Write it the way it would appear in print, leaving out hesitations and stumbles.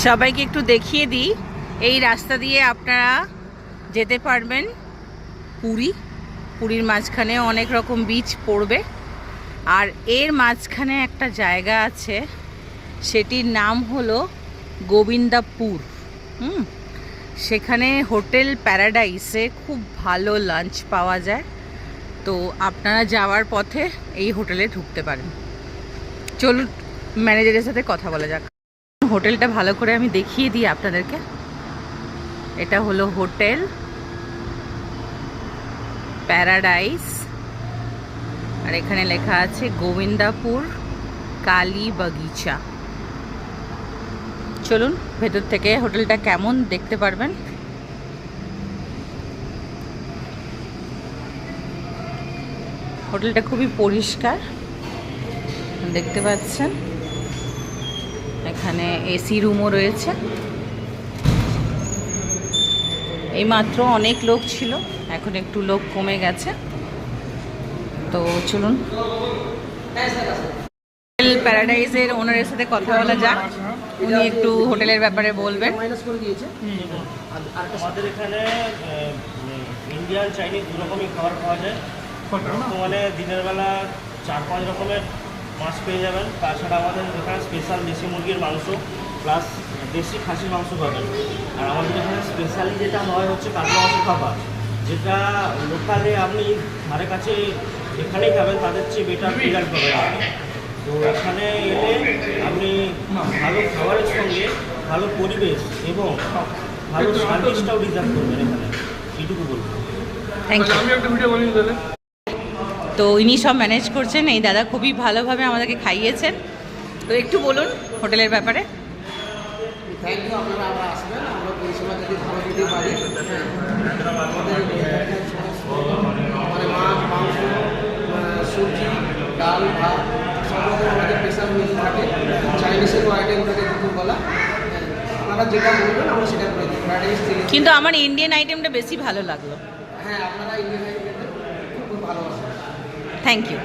সবাইকে একটু দেখিয়ে দিই, এই রাস্তা দিয়ে আপনারা যেতে পারবেন পুরীর মাঝখানে অনেক রকম বিচ পড়বে। আর এর মাঝখানে একটা জায়গা আছে, সেটির নাম হলো গোবিন্দাপুর। সেখানে হোটেল প্যারাডাইসে খুব ভালো লাঞ্চ পাওয়া যায়। তো আপনারা যাওয়ার পথে এই হোটেলে ঢুকতে পারেন। চলুন ম্যানেজারের সাথে কথা বলা যাক। হোটেলটা ভালো করে আমি দেখিয়ে দিই আপনাদেরকে। এটা হলো হোটেল প্যারাডাইস, আর এখানে লেখা আছে গোবিন্দাপুর কালী বাগিচা। চলুন ভেতর থেকে হোটেলটা কেমন দেখতে পারবেন। হোটেলটা খুবই পরিষ্কার দেখতে পাচ্ছেন। এখানে এসি রুমও রয়েছে। এইমাত্র অনেক লোক ছিল, এখন একটু লোক কমে গেছে। তো চলুন হোটেল প্যারাডাইজের ওনারের সাথে কথা বলা যাক, উনি একটু হোটেলের ব্যাপারে বলবেন। আমাদের এখানে ইন্ডিয়ান চাইনিজ দু রকমই খাবার পাওয়া যায়। বর্তমানে দিনের বেলা 4-5 রকমের মাছ পেয়ে যাবেন। তাছাড়া আমাদের এখানে স্পেশাল দেশি মুরগির মাংস প্লাস দেশি খাসির মাংস পাবেন। আর আমাদের এখানে স্পেশালি যেটা হয় হচ্ছে কাতলা মাছের খাবার, যেটা লোকালে আপনি ধারে কাছে যেখানেই খাবেন তাদের চেয়ে বেটার রেজাল্ট পাবেন আপনি। তো এখানে এলে আপনি ভালো খাবারের সঙ্গে ভালো পরিবেশ এবং ভালো সার্ভিসটাও রিজার্ভ করবেন এখানে, এইটুকু বলবো। Thank you. তো ইনি সব ম্যানেজ করছেন, এই দাদা খুবই ভালোভাবে আমাদেরকে খাইয়েছেন। তো একটু বলুন হোটেলের ব্যাপারে। থ্যাংক ইউ, আপনারা আবার আসবেন। আমরা পরিষেবা যদি ভালো দিতে পারি, মানে মাছ, মাংস, সবজি, ডাল, ভাত সব রকম আমাদের স্পেশাল মিল থাকে। চাইনিজেরও আইটেম থাকে দুপুরবেলা। আপনারা যেটা বলবেন আমরা সেটা করে দিই। প্যারাডাইস থেকে কিন্তু আমার ইন্ডিয়ান আইটেমটা বেশি ভালো লাগলো। হ্যাঁ, আপনারা ইন্ডিয়ান আইটেম খুব ভালোবাসেন। Thank you.